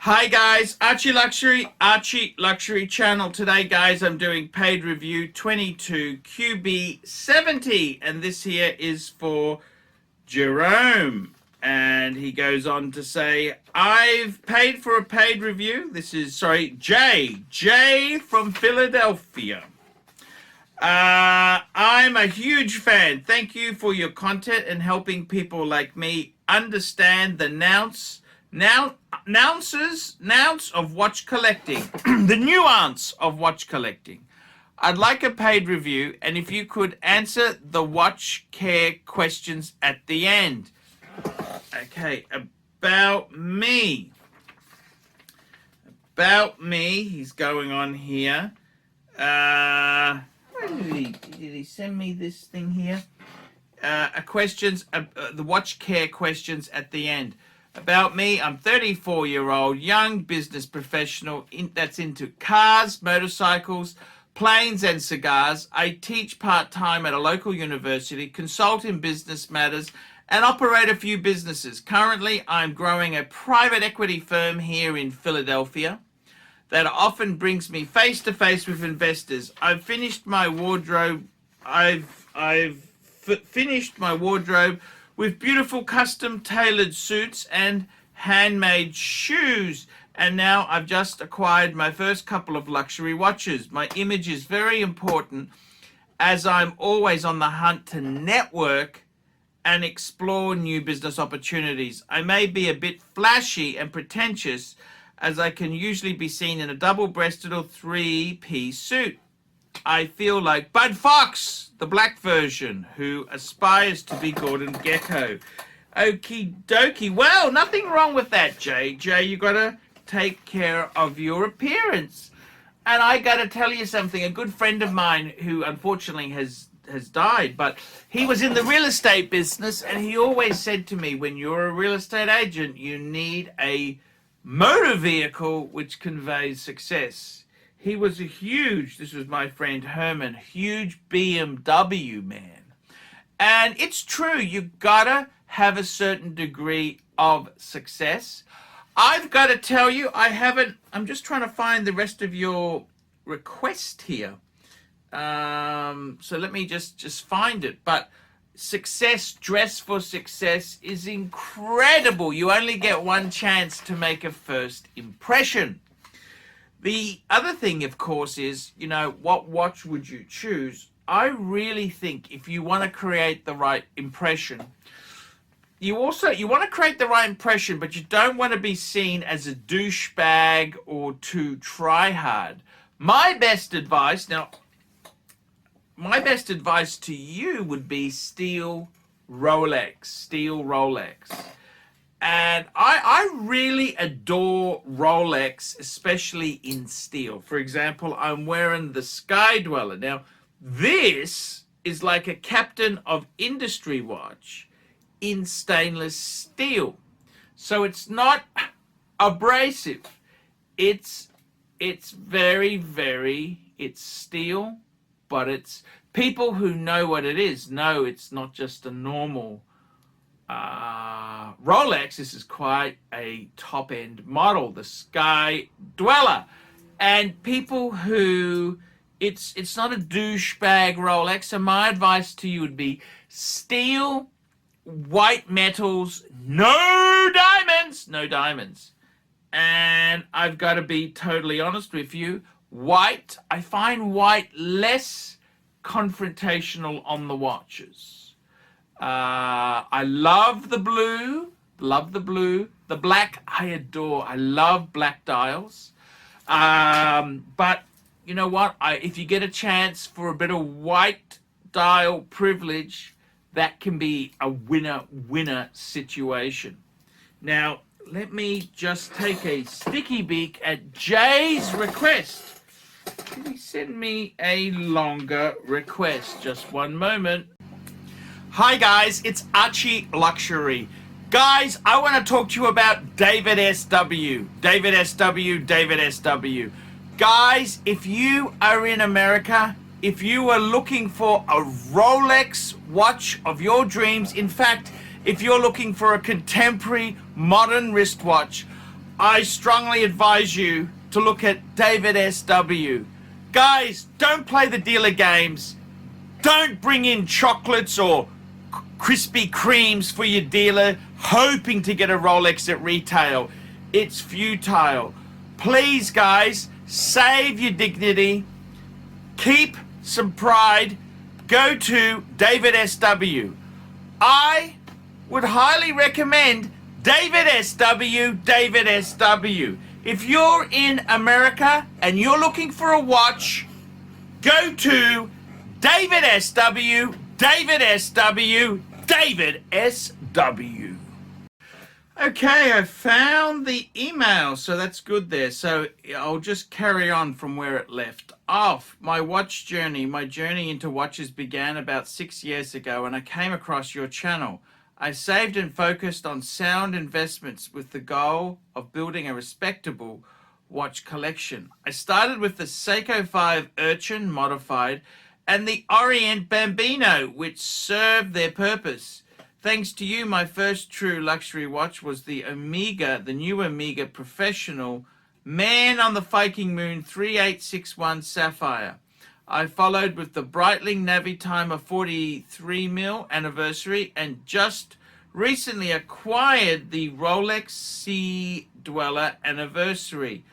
Hi guys, ArchieLuxury channel. Today guys, I'm doing paid review 22 QB70 and this here is for Jerome. And he goes on to say, I've paid for a paid review. This is, sorry, Jay from Philadelphia. I'm a huge fan. Thank you for your content and helping people like me understand the nuance of watch collecting. The nuance of watch collecting. I'd like a paid review, and if you could answer the watch care questions at the end. Okay, about me. He's going on here. Where did he send me this thing here? The watch care questions at the end. About me, I'm 34-year-old, young business professional that's into cars, motorcycles, planes, and cigars. I teach part-time at a local university, consult in business matters, and operate a few businesses. Currently, I'm growing a private equity firm here in Philadelphia that often brings me face-to-face with investors. I've finished my wardrobe. Finished my wardrobe with beautiful custom-tailored suits and handmade shoes. And now I've just acquired my first couple of luxury watches. My image is very important as I'm always on the hunt to network and explore new business opportunities. I may be a bit flashy and pretentious as I can usually be seen in a double-breasted or three-piece suit. I feel like Bud Fox, the black version, who aspires to be Gordon Gekko. Okie dokie. Well, nothing wrong with that, Jay. Jay, you gotta take care of your appearance. And I gotta tell you something. A good friend of mine who unfortunately has died, but he was in the real estate business, and he always said to me, when you're a real estate agent, you need a motor vehicle which conveys success. He was this was my friend Herman, huge BMW man. And it's true, you gotta have a certain degree of success. I've got to tell you, I'm just trying to find the rest of your request here. So let me just find it. But success, dress for success is incredible. You only get one chance to make a first impression. The other thing, of course, is, what watch would you choose? I really think if you want to create the right impression, you want to create the right impression, but you don't want to be seen as a douchebag or too try hard. My best advice to you would be steal Rolex. And I really adore Rolex, especially in steel. For example, I'm wearing the Sky Dweller. Now, this is like a Captain of Industry watch in stainless steel. So it's not abrasive. It's very, it's steel, but it's people who know what it is know it's not just a normal Rolex. This is quite a top-end model, the Sky Dweller. And people who, it's not a douchebag Rolex, so my advice to you would be steel, white metals, no diamonds. And I've got to be totally honest with you, white, I find white less confrontational on the watches. I love the blue. The black, I adore. I love black dials. But you know what? If you get a chance for a bit of white dial privilege, that can be a winner situation. Now, let me just take a sticky beak at Jay's request. Can he send me a longer request? Just one moment. Hi guys, it's ArchieLuxury. Guys, I want to talk to you about David SW. Guys, if you are in America, if you are looking for a Rolex watch of your dreams, in fact, if you're looking for a contemporary modern wristwatch, I strongly advise you to look at David SW. Guys, don't play the dealer games. Don't bring in chocolates or Krispy Kremes for your dealer hoping to get a Rolex at retail. It's futile. Please, guys, save your dignity. Keep some pride. Go to David SW. I would highly recommend David SW, David SW. If you're in America and you're looking for a watch, go to David SW, David SW, David SW. Okay, I found the email, so that's good there. So I'll just carry on from where it left off. My watch journey, my journey into watches began about 6 years ago, and I came across your channel. I saved and focused on sound investments with the goal of building a respectable watch collection. I started with the Seiko 5 Urchin Modified and the Orient Bambino, which served their purpose. Thanks to you, my first true luxury watch was the Omega, the new Omega Professional Man on the Fucking Moon 3861 Sapphire. I followed with the Breitling Navitimer 43mm anniversary and just recently acquired the Rolex Sea Dweller anniversary.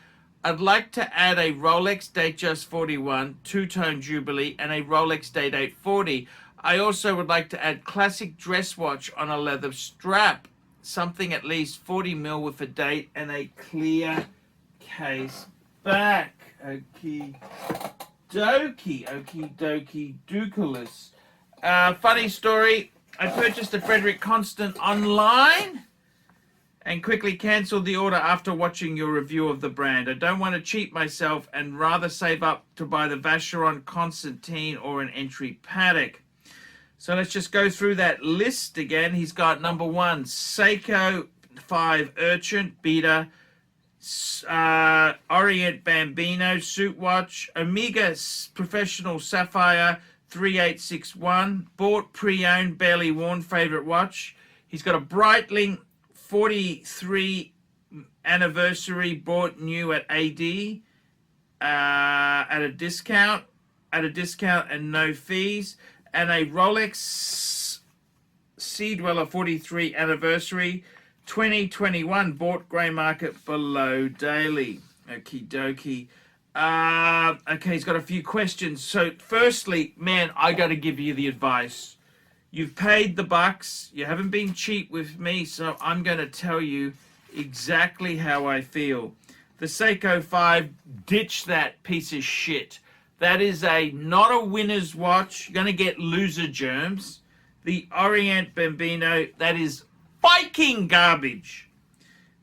I'd like to add a Rolex Datejust 41 two-tone Jubilee and a Rolex Date 840. I also would like to add classic dress watch on a leather strap, something at least 40mm with a date and a clear case back. Okie dokie, Ducalis. Funny story, I purchased a Frederick Constant online and quickly cancelled the order after watching your review of the brand. I don't want to cheat myself and rather save up to buy the Vacheron Constantine or an entry Patek. So let's just go through that list again. He's got number 1, Seiko 5 Urchin Beta, Orient Bambino suit watch, Omega Professional Sapphire 3861, bought pre-owned, barely worn, favorite watch. He's got a Breitling 43 anniversary, bought new at AD at a discount and no fees, and a Rolex Sea Dweller 43 anniversary 2021, bought grey market below daily. Okie dokie. Okay, he's got a few questions. So firstly, man, I got to give you the advice. You've paid the bucks. You haven't been cheap with me, so I'm going to tell you exactly how I feel. The Seiko 5, ditch that piece of shit. That is not a winner's watch. You're going to get loser germs. The Orient Bambino, that is Viking garbage.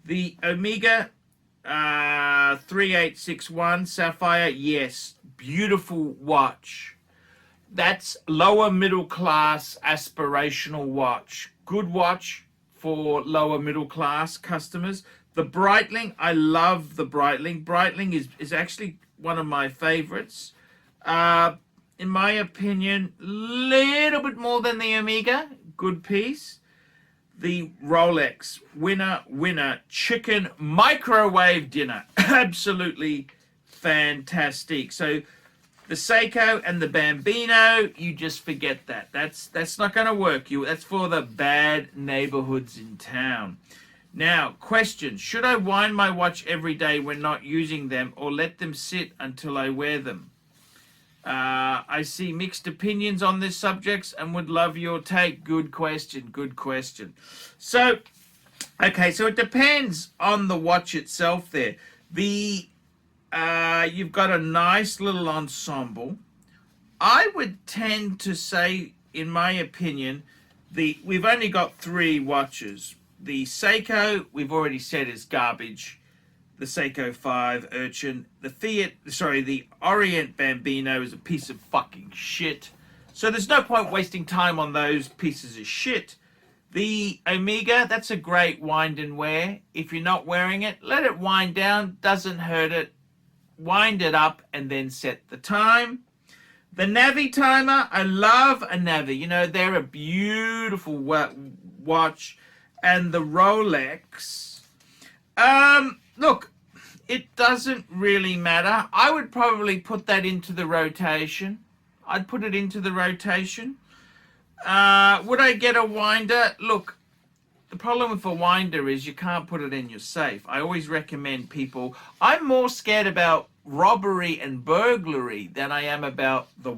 The Omega 3861 Sapphire, yes, beautiful watch. That's lower middle class aspirational watch. Good watch for lower middle class customers. The Breitling, I love the Breitling. Breitling is actually one of my favorites. In my opinion, little bit more than the Omega. Good piece. The Rolex, winner, chicken microwave dinner. Absolutely fantastic. So the Seiko and the Bambino, you just forget that. That's not going to work. That's for the bad neighborhoods in town. Now, question, should I wind my watch every day when not using them or let them sit until I wear them? I see mixed opinions on this subject and would love your take. Good question. So, okay, so it depends on the watch itself there. You've got a nice little ensemble. I would tend to say, in my opinion, we've only got 3 watches. The Seiko, we've already said, is garbage. The Seiko 5 Urchin. The Orient Bambino is a piece of fucking shit. So there's no point wasting time on those pieces of shit. The Omega, that's a great wind and wear. If you're not wearing it, let it wind down. Doesn't hurt it. Wind it up and then set the time. The Navitimer, I love a Navi. You know, they're a beautiful watch. And the Rolex. Look, it doesn't really matter. I would probably put that into the rotation. I'd put it into the rotation. Would I get a winder? Look, the problem with a winder is you can't put it in your safe. I always recommend people, I'm more scared about robbery and burglary than I am about the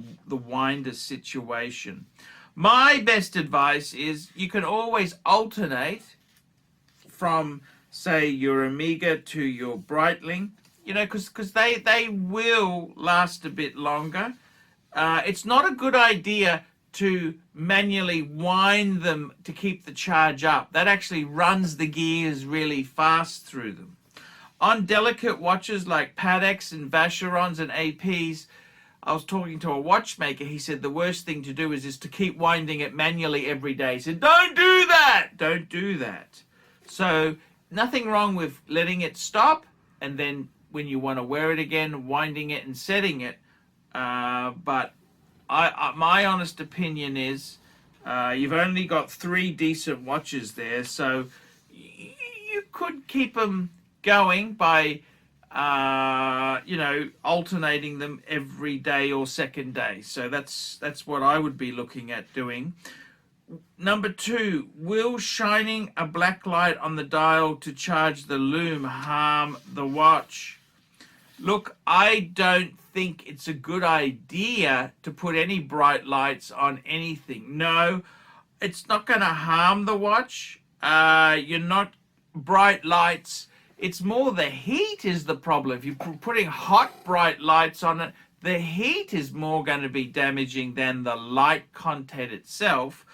winder situation. My best advice is you can always alternate from, say, your Omega to your Breitling, you know, because they will last a bit longer. It's not a good idea to manually wind them to keep the charge up. That actually runs the gears really fast through them. On delicate watches like Pateks and Vacherons and APs, I was talking to a watchmaker. He said the worst thing to do is to keep winding it manually every day. He said, don't do that. Don't do that. So nothing wrong with letting it stop, and then when you want to wear it again, winding it and setting it. But my honest opinion is you've only got 3 decent watches there, so you could keep them going by you know, alternating them every day or second day. So that's what I would be looking at doing. Number 2, will shining a black light on the dial to charge the lume harm the watch? Look, I don't think it's a good idea to put any bright lights on anything. No, it's not going to harm the watch. You're not bright lights. It's more the heat is the problem. If you're putting hot, bright lights on it, the heat is more going to be damaging than the light content itself.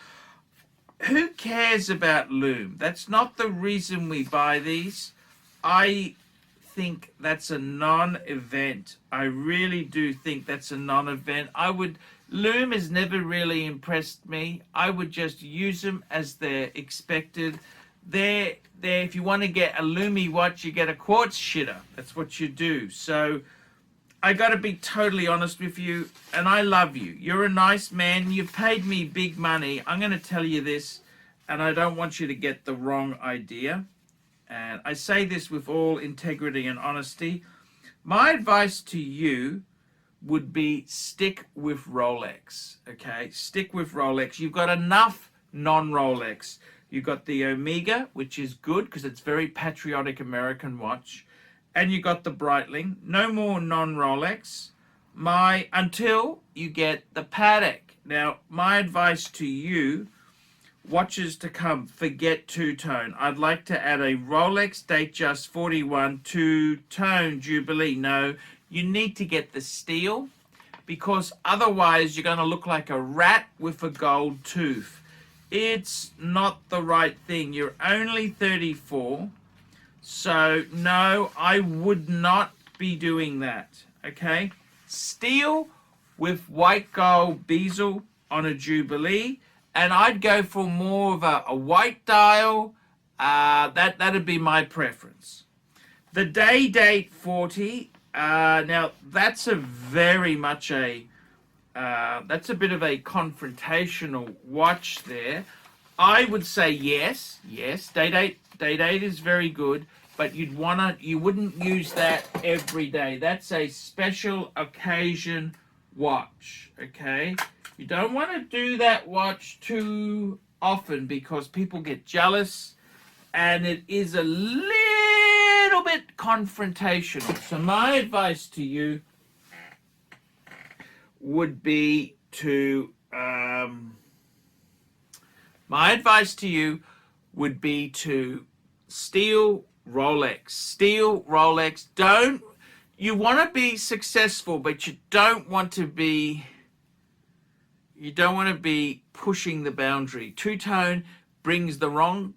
Who cares about lume? That's not the reason we buy these. I think that's a non-event. I really do think that's a non-event. Lume has never really impressed me. I would just use them as they're expected. If you want to get a Lumi watch, you get a quartz shitter. That's what you do. So I got to be totally honest with you, and I love you. You're a nice man. You've paid me big money. I'm going to tell you this, and I don't want you to get the wrong idea. And I say this with all integrity and honesty. My advice to you would be stick with Rolex, okay? Stick with Rolex. You've got enough non-Rolex. You've got the Omega, which is good because it's very patriotic American watch. And you got the Breitling. No more non-Rolex. Until you get the Patek. Now, my advice to you, watches to come, forget two-tone. I'd like to add a Rolex Datejust 41 two-tone Jubilee. No, you need to get the steel because otherwise you're going to look like a rat with a gold tooth. It's not the right thing. You're only 34. So, no, I would not be doing that. Okay? Steel with white gold bezel on a Jubilee. And I'd go for more of a white dial. That'd be my preference. The day date 40. Now, that's a very much that's a bit of a confrontational watch there. I would say yes. Day date is very good, but you wouldn't use that every day. That's a special occasion watch, okay? You don't want to do that watch too often because people get jealous and it is a little bit confrontational. So my advice to you would be to steal Rolex. You want to be successful, but you don't want to be pushing the boundary. Two-tone brings the wrong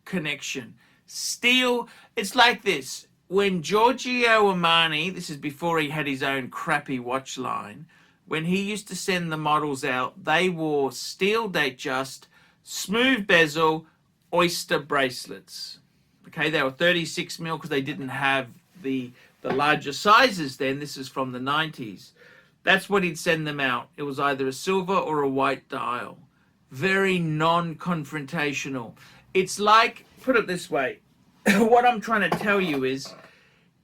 connection. Steel, it's like this. When Giorgio Armani, this is before he had his own crappy watch line, when he used to send the models out, they wore steel Datejust, smooth bezel, oyster bracelets. Okay, they were 36 mil because they didn't have the larger sizes then. This is from the 90s. That's what he'd send them out. It was either a silver or a white dial. Very non-confrontational. It's like, put it this way, what I'm trying to tell you is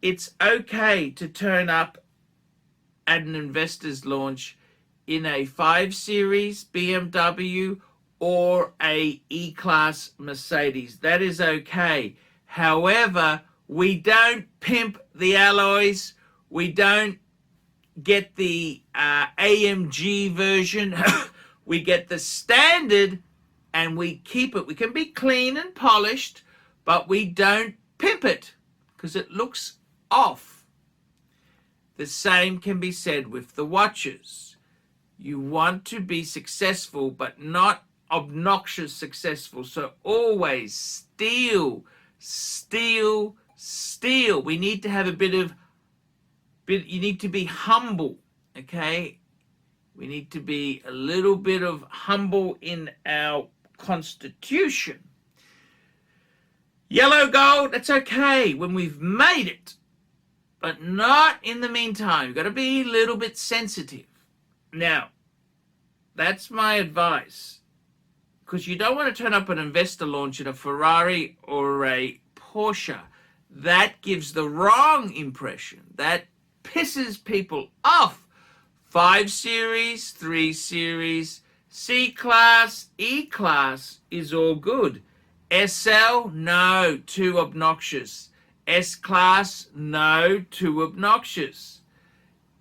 it's okay to turn up at an investor's launch in a 5 Series BMW or a E-Class Mercedes. That is okay. However, we don't pimp the alloys. We don't get the AMG version. We get the standard and we keep it. We can be clean and polished, but we don't pimp it because it looks off. The same can be said with the watches. You want to be successful, but not obnoxious successful. So always steal. We need to have you need to be humble, okay? We need to be a little bit of humble in our constitution. Yellow gold, that's okay when we've made it, but not in the meantime. You've got to be a little bit sensitive. Now, that's my advice, because you don't want to turn up an investor launch in a Ferrari or a Porsche. That gives the wrong impression. That pisses people off. 5 Series, 3 Series, C-Class, E-Class is all good. SL, no, too obnoxious. S-Class, no, too obnoxious.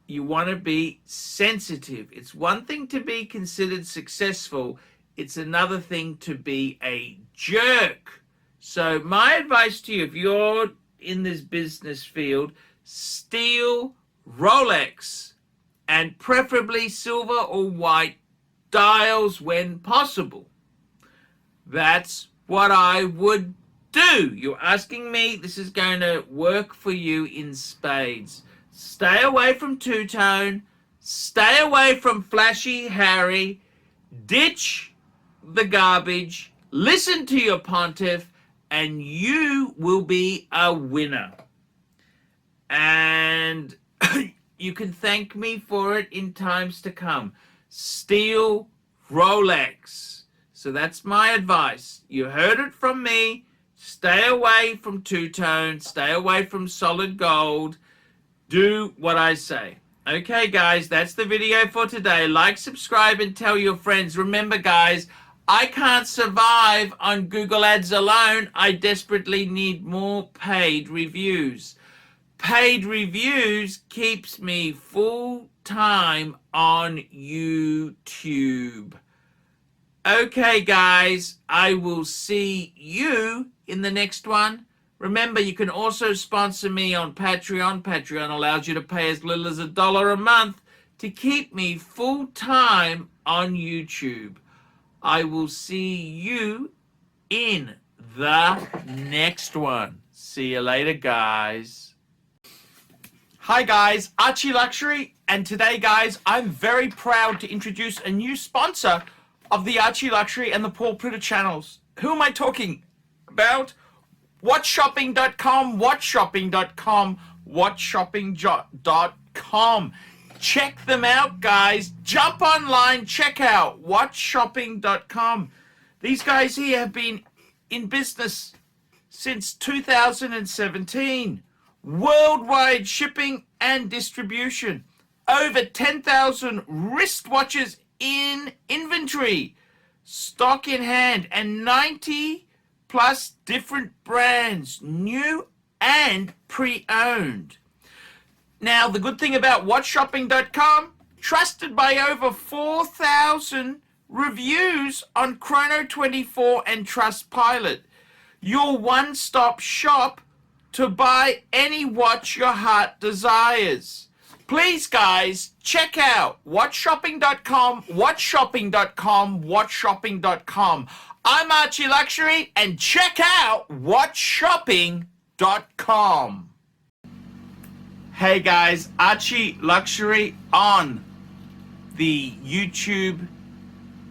You want to be sensitive. It's one thing to be considered successful. It's another thing to be a jerk. So my advice to you, if you're in this business field, steal Rolex and preferably silver or white dials when possible. That's what I would do. You're asking me, this is going to work for you in spades. Stay away from two-tone. Stay away from flashy Harry. Ditch the garbage. Listen to your pontiff, and you will be a winner. And you can thank me for it in times to come. Steal Rolex. So that's my advice. You heard it from me. Stay away from two-tone. Stay away from solid gold. Do what I say. Okay, guys, that's the video for today. Like, subscribe, and tell your friends. Remember, guys, I can't survive on Google Ads alone. I desperately need more paid reviews. Paid reviews keeps me full-time on YouTube. Okay, guys, I will see you in the next one. Remember, you can also sponsor me on Patreon. Patreon allows you to pay as little as $1 a month to keep me full-time on YouTube. I will see you in the next one. See you later, guys. Hi, guys. ArchieLuxury. And today, guys, I'm very proud to introduce a new sponsor of the ArchieLuxury and the Paul Pluta channels. Who am I talking about? WhatShopping.com, WhatShopping.com, WhatShopping.com. Check them out, guys. Jump online, check out WhatShopping.com. These guys here have been in business since 2017. Worldwide shipping and distribution. Over 10,000 wristwatches in inventory. Stock in hand, and 90 plus different brands, new and pre-owned. Now, the good thing about WhatShopping.com, trusted by over 4,000 reviews on Chrono24 and Trustpilot. Your one-stop shop to buy any watch your heart desires. Please, guys, check out WhatShopping.com, WhatShopping.com, WhatShopping.com. I'm ArchieLuxury, and check out WhatShopping.com. Hey guys, ArchieLuxury on the YouTube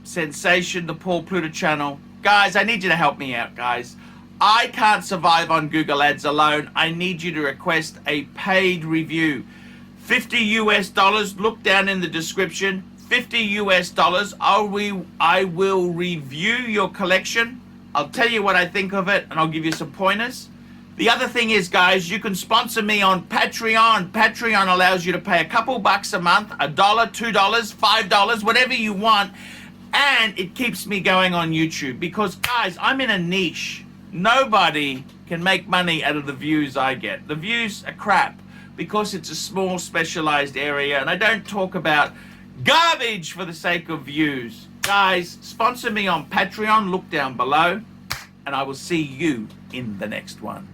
sensation, the Paul Pluta channel. Guys, I need you to help me out, guys. I can't survive on Google Ads alone. I need you to request a paid review. $50 US. Look down in the description. $50 US. I will review your collection. I'll tell you what I think of it, and I'll give you some pointers. The other thing is, guys, you can sponsor me on Patreon. Patreon allows you to pay a couple bucks a month, $1, $2, $5, whatever you want. And it keeps me going on YouTube because, guys, I'm in a niche. Nobody can make money out of the views I get. The views are crap because it's a small specialized area and I don't talk about garbage for the sake of views. Guys, sponsor me on Patreon. Look down below and I will see you in the next one.